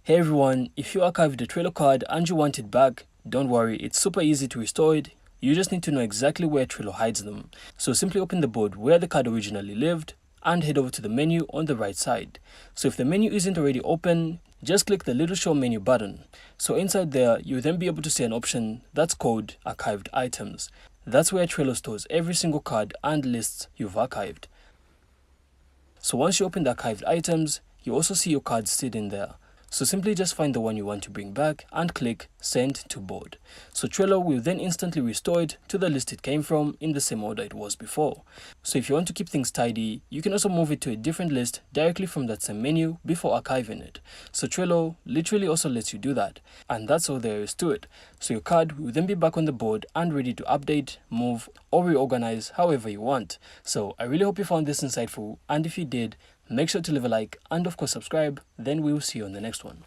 Hey everyone, if you archived a Trello card and you want it back, don't worry, it's super easy to restore it. You just need to know exactly where Trello hides them. So simply open the board where the card originally lived and head over to the menu on the right side. So if the menu isn't already open, just click the little show menu button. So inside there, you'll then be able to see an option that's called Archived Items. That's where Trello stores every single card and lists you've archived. So once you open the archived items, you also see your cards sitting there. So simply just find the one you want to bring back and click Send to Board. So Trello will then instantly restore it to the list it came from in the same order it was before. So if you want to keep things tidy, you can also move it to a different list directly from that same menu before archiving it. So Trello literally also lets you do that. And that's all there is to it. So your card will then be back on the board and ready to update, move, or reorganize however you want. So I really hope you found this insightful, and if you did, make sure to leave a like and of course subscribe. Then we will see you on the next one.